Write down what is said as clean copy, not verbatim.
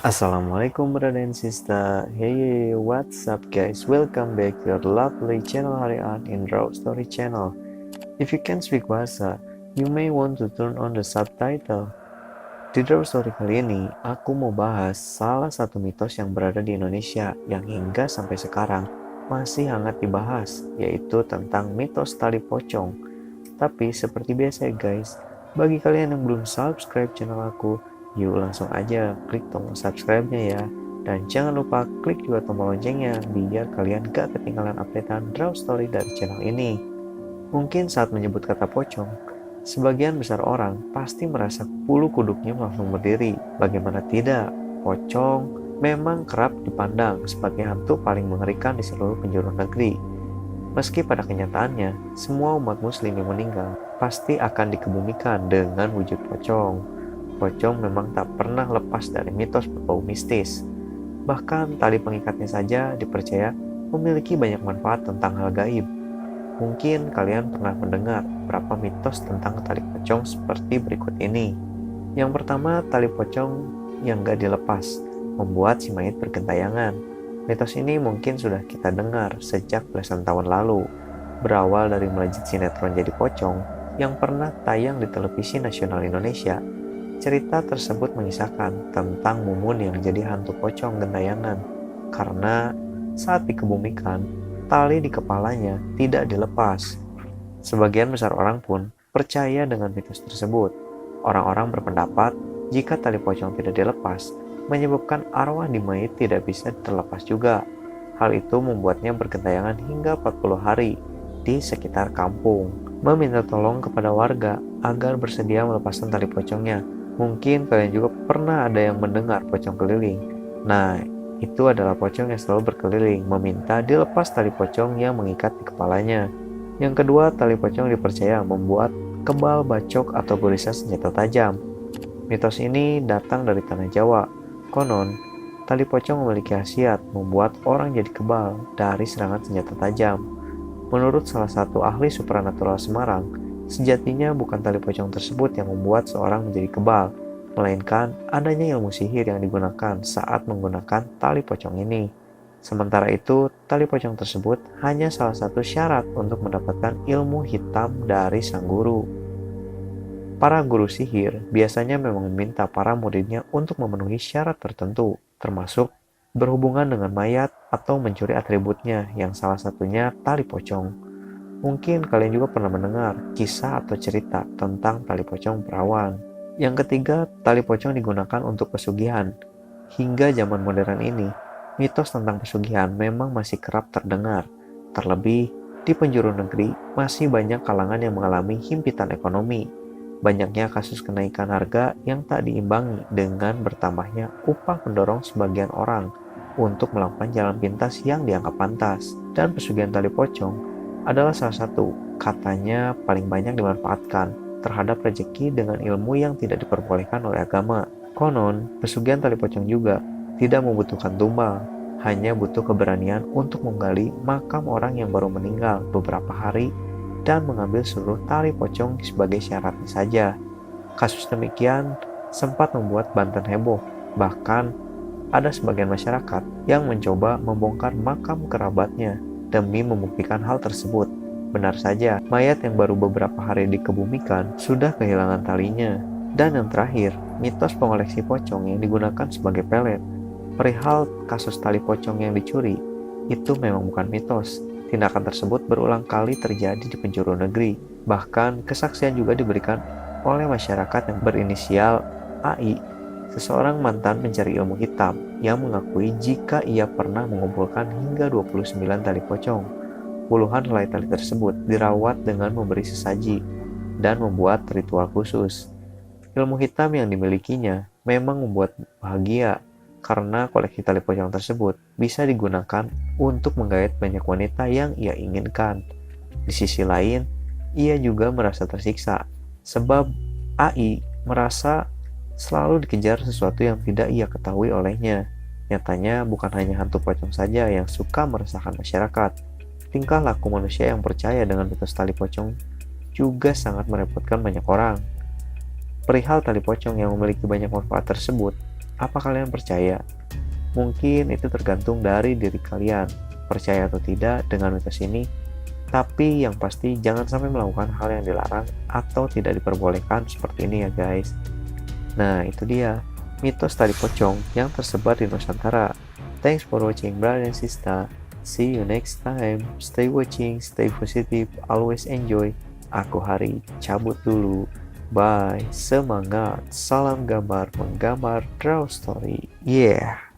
Assalamualaikum brother and sister. Hey, what's up guys? Welcome back to your lovely channel Harian in Raw Story channel. If you can speak bahasa, you may want to turn on the subtitle. Di Raw Story kali ini, aku mau bahas salah satu mitos yang berada di Indonesia yang hingga sampai sekarang masih hangat dibahas, yaitu tentang mitos tali pocong. Tapi seperti biasa ya guys, bagi kalian yang belum subscribe channel aku, yuk langsung aja klik tombol subscribe-nya ya. Dan jangan lupa klik juga tombol loncengnya biar kalian gak ketinggalan updatean draw story dari channel ini. Mungkin saat menyebut kata pocong, sebagian besar orang pasti merasa bulu kuduknya langsung berdiri. Bagaimana tidak, pocong memang kerap dipandang sebagai hantu paling mengerikan di seluruh penjuru negeri. Meski pada kenyataannya, semua umat muslim yang meninggal pasti akan dikebumikan dengan wujud pocong. Pocong memang tak pernah lepas dari mitos berbau mistis. Bahkan tali pengikatnya saja dipercaya memiliki banyak manfaat tentang hal gaib. Mungkin kalian pernah mendengar beberapa mitos tentang tali pocong seperti berikut ini. Yang pertama, tali pocong yang gak dilepas membuat si mayat bergentayangan. Mitos ini mungkin sudah kita dengar sejak belasan tahun lalu, berawal dari melejit sinetron Jadi Pocong yang pernah tayang di televisi nasional Indonesia. Cerita tersebut mengisahkan tentang Mumun yang jadi hantu pocong gentayangan karena saat dikebumikan, tali di kepalanya tidak dilepas. Sebagian besar orang pun percaya dengan mitos tersebut. Orang-orang berpendapat jika tali pocong tidak dilepas, menyebabkan arwah di mayit tidak bisa terlepas juga. Hal itu membuatnya bergentayangan hingga 40 hari di sekitar kampung, meminta tolong kepada warga agar bersedia melepaskan tali pocongnya. Mungkin kalian juga pernah ada yang mendengar pocong keliling. Nah, itu adalah pocong yang selalu berkeliling, meminta dilepas tali pocong yang mengikat di kepalanya. Yang kedua, tali pocong dipercaya membuat kebal bacok atau gorisan senjata tajam. Mitos ini datang dari tanah Jawa. Konon, tali pocong memiliki khasiat membuat orang jadi kebal dari serangan senjata tajam. Menurut salah satu ahli supranatural Semarang, sejatinya bukan tali pocong tersebut yang membuat seorang menjadi kebal, melainkan adanya ilmu sihir yang digunakan saat menggunakan tali pocong ini. Sementara itu, tali pocong tersebut hanya salah satu syarat untuk mendapatkan ilmu hitam dari sang guru. Para guru sihir biasanya memang meminta para muridnya untuk memenuhi syarat tertentu, termasuk berhubungan dengan mayat atau mencuri atributnya yang salah satunya tali pocong. Mungkin kalian juga pernah mendengar kisah atau cerita tentang tali pocong perawan. Yang ketiga, tali pocong digunakan untuk pesugihan. Hingga zaman modern ini, mitos tentang pesugihan memang masih kerap terdengar. Terlebih, di penjuru negeri masih banyak kalangan yang mengalami himpitan ekonomi. Banyaknya kasus kenaikan harga yang tak diimbangi dengan bertambahnya upah mendorong sebagian orang untuk melakukan jalan pintas yang dianggap pantas. Dan pesugihan tali pocong adalah salah satu, katanya paling banyak dimanfaatkan terhadap rezeki dengan ilmu yang tidak diperbolehkan oleh agama. Konon, pesugihan tali pocong juga tidak membutuhkan tumbal, hanya butuh keberanian untuk menggali makam orang yang baru meninggal beberapa hari dan mengambil seluruh tali pocong sebagai syaratnya saja. Kasus demikian sempat membuat Banten heboh. Bahkan ada sebagian masyarakat yang mencoba membongkar makam kerabatnya demi membuktikan hal tersebut. Benar saja, mayat yang baru beberapa hari dikebumikan sudah kehilangan talinya. Dan yang terakhir, mitos pengoleksi pocong yang digunakan sebagai pelet. Perihal kasus tali pocong yang dicuri, itu memang bukan mitos. Tindakan tersebut berulang kali terjadi di penjuru negeri. Bahkan kesaksian juga diberikan oleh masyarakat yang berinisial AI, seseorang mantan pencari ilmu hitam yang mengakui jika ia pernah mengumpulkan hingga 29 tali pocong. Puluhan helai tali tersebut dirawat dengan memberi sesaji dan membuat ritual khusus. Ilmu hitam yang dimilikinya memang membuat bahagia karena koleksi tali pocong tersebut bisa digunakan untuk menggait banyak wanita yang ia inginkan. Di sisi lain, ia juga merasa tersiksa, sebab AI merasa selalu dikejar sesuatu yang tidak ia ketahui olehnya. Nyatanya bukan hanya hantu pocong saja yang suka meresahkan masyarakat. Tingkah laku manusia yang percaya dengan mitos tali pocong juga sangat merepotkan banyak orang. Perihal tali pocong yang memiliki banyak manfaat tersebut, Apa kalian percaya? Mungkin itu tergantung dari diri kalian, percaya atau tidak dengan mitos ini. Tapi yang pasti jangan sampai melakukan hal yang dilarang atau tidak diperbolehkan seperti ini ya guys. Nah itu dia, mitos tali pocong yang tersebar di Nusantara. Thanks for watching brother and sister. See you next time. Stay watching, stay positive, always enjoy. Aku Hari, cabut dulu. Bye, semangat. Salam gambar menggambar draw story. Yeah.